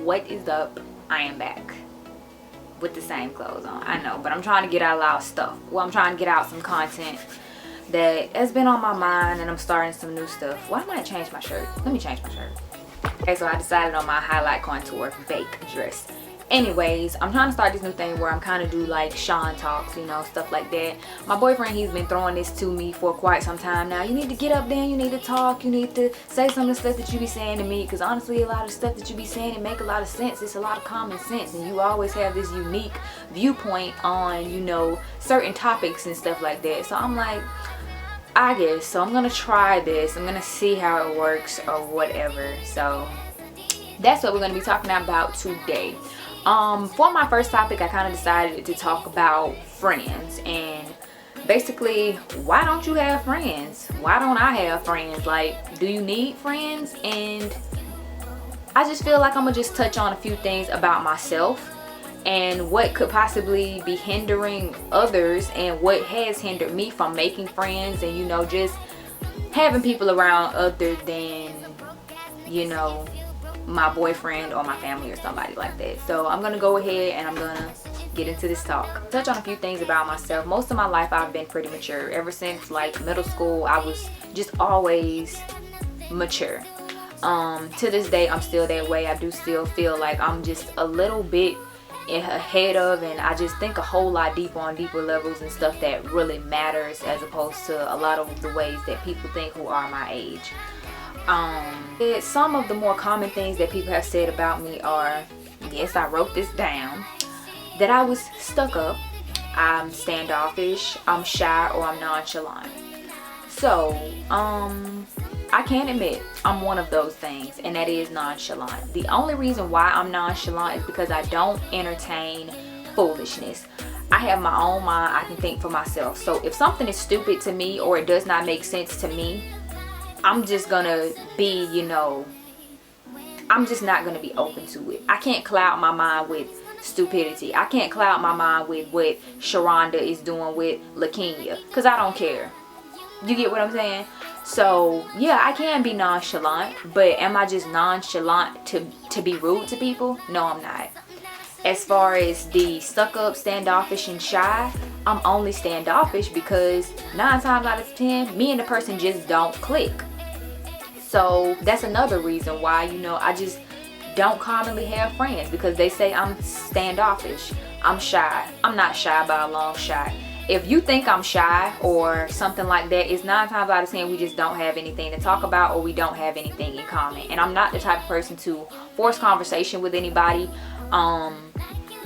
What is up? I am back with the same clothes on. I know, but I'm trying to get out a lot of stuff. Well, I'm trying to get out some content that has been on my mind, and I'm starting some new stuff. Why might I change my shirt? Let me change my shirt. Okay, so I decided on my highlight contour bake dress. Anyways, I'm trying to start this new thing where I'm kind of do like Shon talks, you know, stuff like that. My boyfriend, he's been throwing this to me for quite some time now. You need to get up there, you need to talk, you need to say some of the stuff that you be saying to me, because honestly, a lot of stuff that you be saying, it make a lot of sense. It's a lot of common sense, and you always have this unique viewpoint on, you know, certain topics and stuff like that. So I'm like, I guess, so I'm gonna try this. I'm gonna see how it works or whatever. So that's what we're gonna be talking about today. For my first topic, I kind of decided to talk about friends, and basically, why don't you have friends? Why don't I have friends? Like, do you need friends? And I just feel like I'm gonna just touch on a few things about myself and what could possibly be hindering others, and what has hindered me from making friends, and, you know, just having people around other than, you know, my boyfriend or my family or somebody like that. So I'm gonna go ahead and I'm gonna get into this talk. Touch on a few things about myself. Most of my life I've been pretty mature. Ever since like middle school, I was just always mature. To this day, I'm still that way. I do still feel like I'm just a little bit ahead of, and I just think a whole lot deeper on deeper levels and stuff that really matters, as opposed to a lot of the ways that people think who are my age. Some of the more common things that people have said about me are, yes, I wrote this down, that I was stuck up, I'm standoffish, I'm shy, or I'm nonchalant. So, I can admit I'm one of those things, and that is nonchalant. The only reason why I'm nonchalant is because I don't entertain foolishness. I have my own mind. I can think for myself. So if something is stupid to me or it does not make sense to me, I'm just gonna be, you know, I'm just not gonna be open to it. I can't cloud my mind with stupidity. I can't cloud my mind with what Sharonda is doing with LaKenya, because I don't care. You get what I'm saying? So yeah, I can be nonchalant, but am I just nonchalant to be rude to people? No, I'm not. As far as the stuck up, standoffish, and shy, I'm only standoffish because 9 times out of 10, me and the person just don't click. So that's another reason why, you know, I just don't commonly have friends, because they say I'm standoffish, I'm shy. I'm not shy by a long shot. If you think I'm shy or something like that, it's 9 times out of 10 we just don't have anything to talk about, or we don't have anything in common. And I'm not the type of person to force conversation with anybody.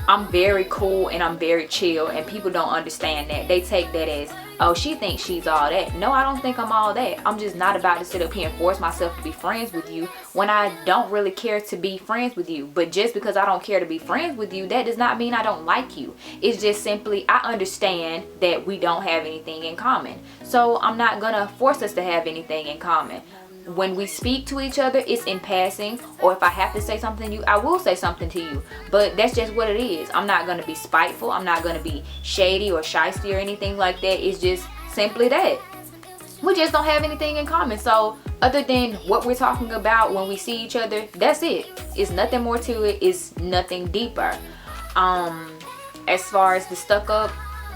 I'm very cool and I'm very chill, and people don't understand that. They take that as, oh, she thinks she's all that. No, I don't think I'm all that. I'm just not about to sit up here and force myself to be friends with you when I don't really care to be friends with you. But just because I don't care to be friends with you, that does not mean I don't like you. It's just simply I understand that we don't have anything in common. So I'm not gonna force us to have anything in common. When we speak to each other, it's in passing, or if I have to say something to you, I will say something to you. But that's just what it is. I'm not going to be spiteful. I'm not going to be shady or shysty or anything like that. It's just simply that. We just don't have anything in common. So other than what we're talking about when we see each other, that's it. It's nothing more to it. It's nothing deeper. As far as the stuck up,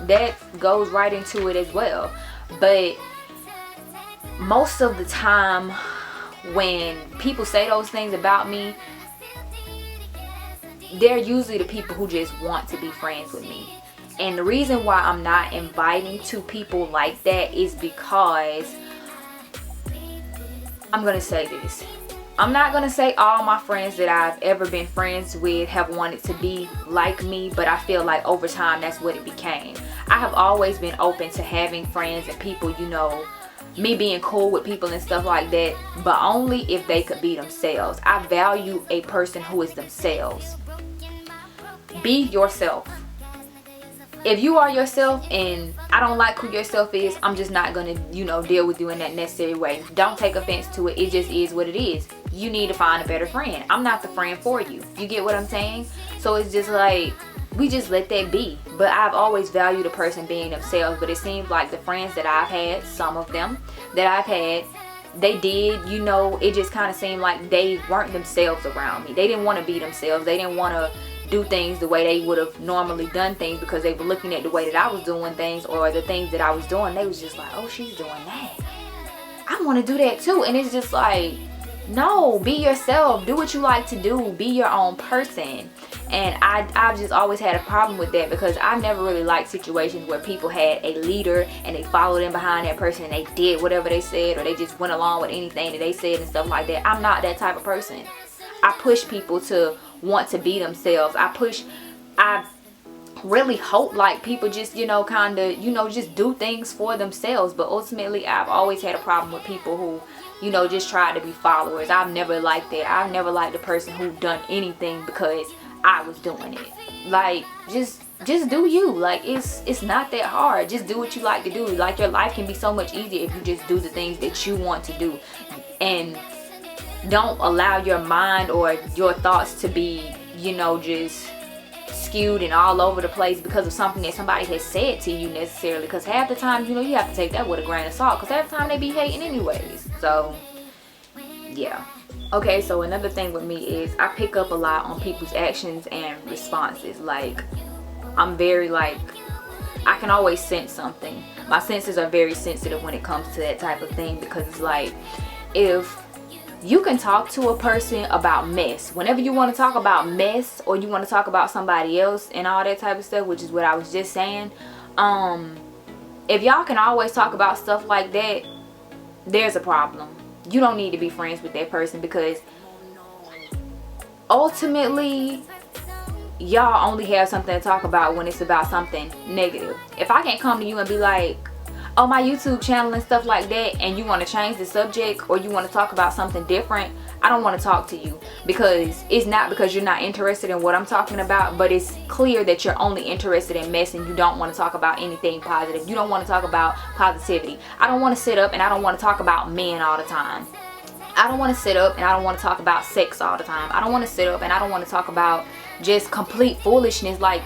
that goes right into it as well. But most of the time when people say those things about me, they're usually the people who just want to be friends with me. And the reason why I'm not inviting to people like that is because, I'm going to say this. I'm not going to say all my friends that I've ever been friends with have wanted to be like me, but I feel like over time that's what it became. I have always been open to having friends and people, you know, me being cool with people and stuff like that, but only if they could be themselves. I value a person who is themselves. Be yourself. If you are yourself and I don't like who yourself is, I'm just not gonna, you know, deal with you in that necessary way. Don't take offense to it. It just is what it is. You need to find a better friend. I'm not the friend for you. You get what I'm saying? So it's just like, we just let that be. But I've always valued a person being themselves. But it seems like the friends that I've had, some of them that I've had, they did, you know, it just kind of seemed like they weren't themselves around me. They didn't want to be themselves. They didn't want to do things the way they would have normally done things, because they were looking at the way that I was doing things, or the things that I was doing. They was just like, oh, she's doing that, I want to do that too. And it's just like, no, be yourself, do what you like to do, be your own person. And I've just always had a problem with that, because I never really liked situations where people had a leader and they followed in behind that person and they did whatever they said, or they just went along with anything that they said and stuff like that. I'm not that type of person. I push people to want to be themselves. I really hope like people just, you know, kind of, you know, just do things for themselves. But ultimately, I've always had a problem with people who, you know, just try to be followers. I've never liked that. I've never liked the person who done anything because I was doing it. Like, just do you. Like, it's not that hard. Just do what you like to do. Like, your life can be so much easier if you just do the things that you want to do, and don't allow your mind or your thoughts to be, you know, just skewed and all over the place because of something that somebody has said to you necessarily. Because half the time, you know, you have to take that with a grain of salt, because half the time they be hating anyways. So yeah. Okay, so another thing with me is I pick up a lot on people's actions and responses. Like, I'm very, like, I can always sense something. My senses are very sensitive when it comes to that type of thing, because it's like, if you can talk to a person about mess, whenever you want to talk about mess, or you want to talk about somebody else and all that type of stuff, which is what I was just saying, if y'all can always talk about stuff like that, there's a problem. You don't need to be friends with that person, because ultimately y'all only have something to talk about when it's about something negative. If I can't come to you and be like, oh, my YouTube channel and stuff like that, and you want to change the subject, or you want to talk about something different, I don't want to talk to you, because it's not because you're not interested in what I'm talking about, but it's clear that you're only interested in mess, and you don't want to talk about anything positive. You don't want to talk about positivity. I don't want to sit up and I don't want to talk about men all the time. I don't want to sit up and I don't want to talk about sex all the time. I don't want to sit up and I don't want to talk about just complete foolishness. Like,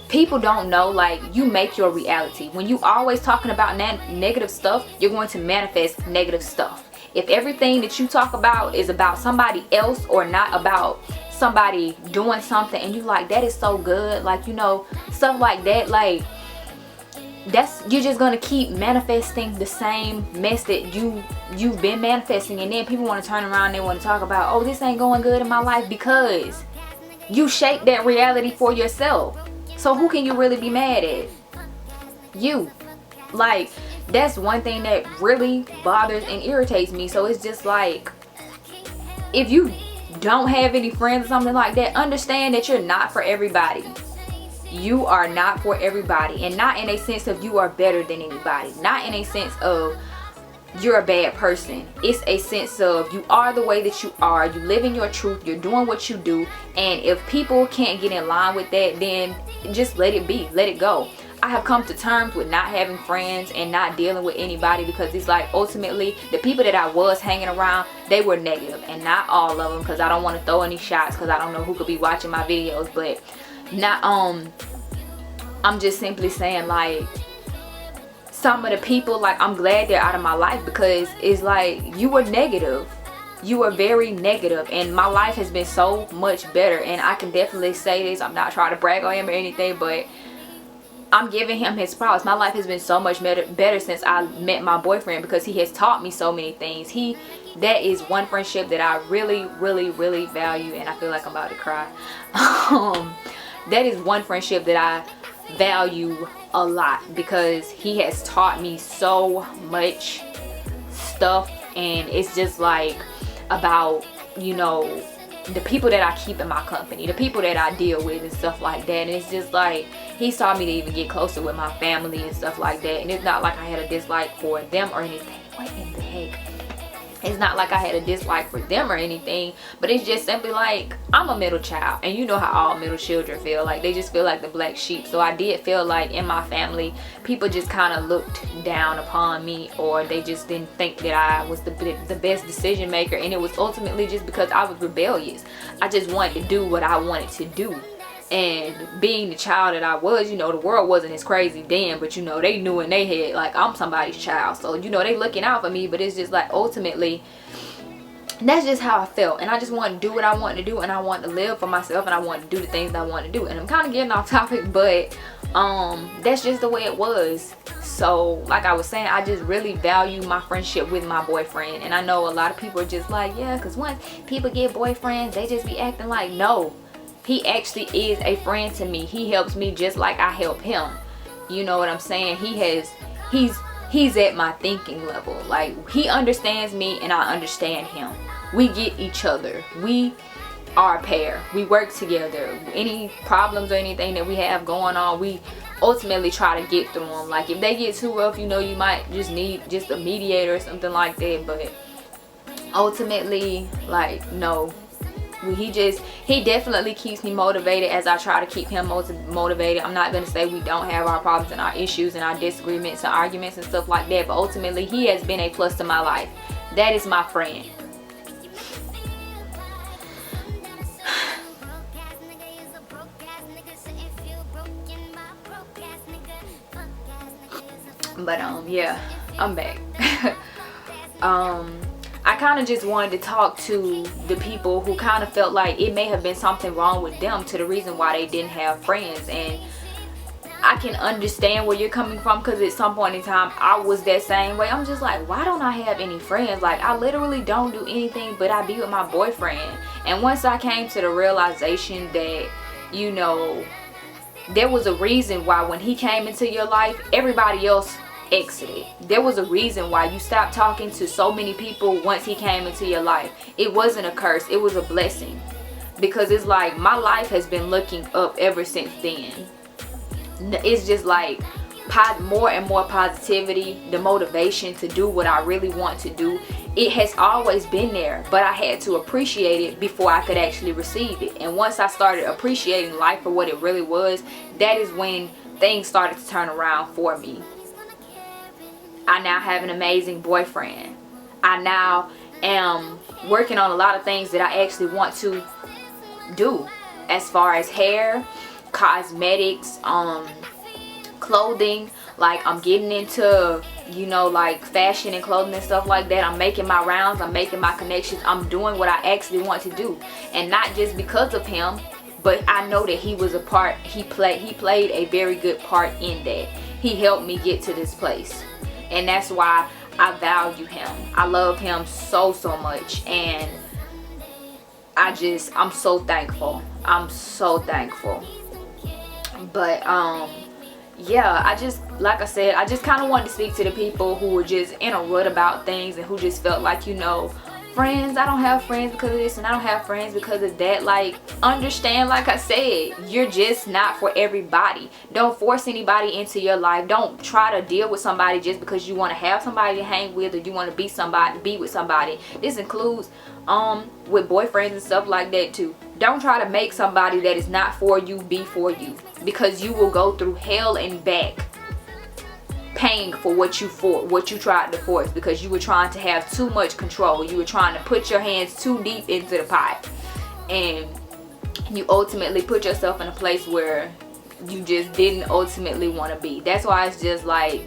people don't know, like, you make your reality. When you always talking about negative stuff, you're going to manifest negative stuff. If everything that you talk about is about somebody else, or not about somebody doing something, and you like, that is so good, like, you know, stuff like that, like, you're just gonna keep manifesting the same mess that you've been manifesting. And then people want to turn around and they want to talk about, oh, this ain't going good in my life, because you shape that reality for yourself. So who can you really be mad at? You. Like, that's one thing that really bothers and irritates me. So it's just like, if you don't have any friends or something like that, understand that you're not for everybody. You are not for everybody. And not in a sense of you are better than anybody. Not in a sense of you're a bad person. It's a sense of you are the way that you are. You live in your truth. You're doing what you do. And if people can't get in line with that, then just let it be. Let it go. I have come to terms with not having friends and not dealing with anybody, because it's like, ultimately, the people that I was hanging around, they were negative. And not all of them, because I don't want to throw any shots, because I don't know who could be watching my videos. But not, I'm just simply saying, like, some of the people, like, I'm glad they're out of my life, because it's like, you were negative. You were very negative, and my life has been so much better. And I can definitely say this, I'm not trying to brag on him or anything, but I'm giving him his props. My life has been so much better since I met my boyfriend, because he has taught me so many things. That is one friendship that I really, really, really value, and I feel like I'm about to cry. That is one friendship that I value a lot, because he has taught me so much stuff. And it's just like, about, you know, the people that I keep in my company, the people that I deal with and stuff like that. And it's just like, he's taught me to even get closer with my family and stuff like that. And it's not like I had a dislike for them or anything. What in the heck? It's not like I had a dislike for them or anything, but it's just simply like, I'm a middle child, and you know how all middle children feel. Like, they just feel like the black sheep. So I did feel like in my family, people just kind of looked down upon me, or they just didn't think that I was the best decision maker. And it was ultimately just because I was rebellious. I just wanted to do what I wanted to do. And being the child that I was, you know, the world wasn't as crazy then, but you know, they knew in their head like I'm somebody's child, so you know, they looking out for me. But it's just like ultimately that's just how I felt, and I just wanted to do what I wanted to do, and I wanted to live for myself, and I wanted to do the things that I wanted to do. And I'm kind of getting off topic, but that's just the way it was. So like I was saying, I just really value my friendship with my boyfriend. And I know a lot of people are just like, yeah, because once people get boyfriends, they just be acting like, no, he actually is a friend to me. He helps me just like I help him. You know what I'm saying? He's at my thinking level. Like, he understands me and I understand him. We get each other. We are a pair. We work together. Any problems or anything that we have going on, we ultimately try to get through them. Like, if they get too rough, you know, you might just need just a mediator or something like that. But ultimately, like, no, he definitely keeps me motivated as I try to keep him motivated. I'm not gonna say we don't have our problems and our issues and our disagreements and arguments and stuff like that, but ultimately he has been a plus to my life. That is my friend. But yeah, I'm back. I kind of just wanted to talk to the people who kind of felt like it may have been something wrong with them to the reason why they didn't have friends. And I can understand where you're coming from, because at some point in time I was that same way. I'm just like, why don't I have any friends? Like, I literally don't do anything but I be with my boyfriend. And once I came to the realization that, you know, there was a reason why when he came into your life, everybody else exited. There was a reason why you stopped talking to so many people once he came into your life. It wasn't a curse, it was a blessing. Because it's like my life has been looking up ever since then. It's just like more and more positivity, the motivation to do what I really want to do. It has always been there, but I had to appreciate it before I could actually receive it. And once I started appreciating life for what it really was, that is when things started to turn around for me. I now have an amazing boyfriend. I now am working on a lot of things that I actually want to do, as far as hair, cosmetics, clothing. Like, I'm getting into, you know, like fashion and clothing and stuff like that. I'm making my rounds, I'm making my connections, I'm doing what I actually want to do. And not just because of him, but I know that he was a part, he played a very good part in that. He helped me get to this place. And that's why I value him. I love him so much. And I'm so thankful. I'm so thankful. But yeah, like I said, I just kind of wanted to speak to the people who were just in a rut about things and who just felt like, you know, friends, I don't have friends because of this and I don't have friends because of that. Like, understand, like I said, you're just not for everybody. Don't force anybody into your life. Don't try to deal with somebody just because you want to have somebody to hang with or you want to be with somebody. This includes with boyfriends and stuff like that too. Don't try to make somebody that is not for you be for you, because you will go through hell and back paying for what you tried to force, because you were trying to have too much control. You were trying to put your hands too deep into the pot, and you ultimately put yourself in a place where you just didn't ultimately want to be. That's why it's just like,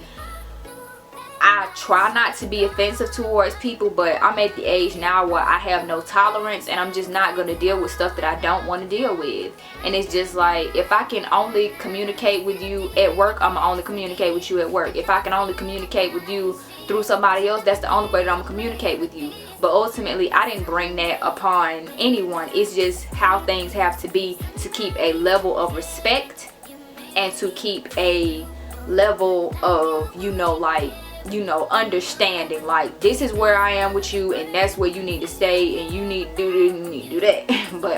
I try not to be offensive towards people, but I'm at the age now where I have no tolerance, and I'm just not going to deal with stuff that I don't want to deal with. And it's just like, if I can only communicate with you at work, I'm going to only communicate with you at work. If I can only communicate with you through somebody else, that's the only way that I'm going to communicate with you. But ultimately, I didn't bring that upon anyone. It's just how things have to be to keep a level of respect and to keep a level of, you know, like, you know, understanding. Like, this is where I am with you and that's where you need to stay, and you need to do this and you need to do that. But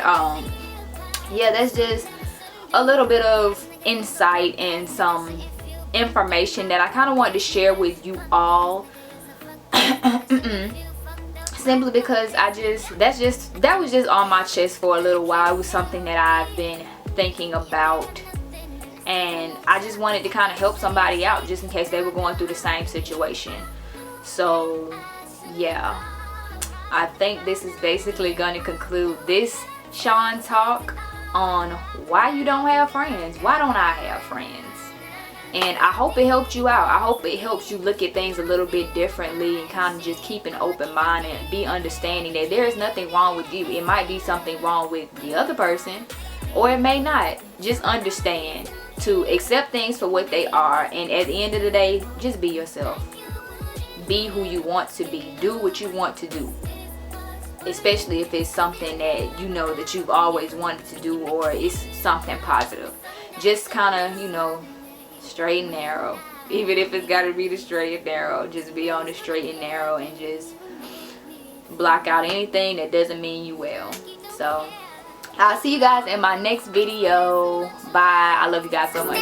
yeah, that's just a little bit of insight and some information that I kind of wanted to share with you all. Simply because that was just on my chest for a little while. It was something that I've been thinking about, and I just wanted to kind of help somebody out just in case they were going through the same situation. So yeah, I think this is basically going to conclude this Shon talk. on why you don't have friends. Why don't I have friends? And I hope it helped you out. I hope it helps you look at things a little bit differently and kind of just keep an open mind and be understanding that there is nothing wrong with you. It might be something wrong with the other person, or it may not. Just understand to accept things for what they are, and at the end of the day, just be yourself. Be who you want to be. Do what you want to do. Especially if it's something that you know that you've always wanted to do, or it's something positive. Just kind of, you know, straight and narrow. Even if it's got to be the straight and narrow, just be on the straight and narrow and just block out anything that doesn't mean you well. So I'll see you guys in my next video. Bye. I love you guys so much.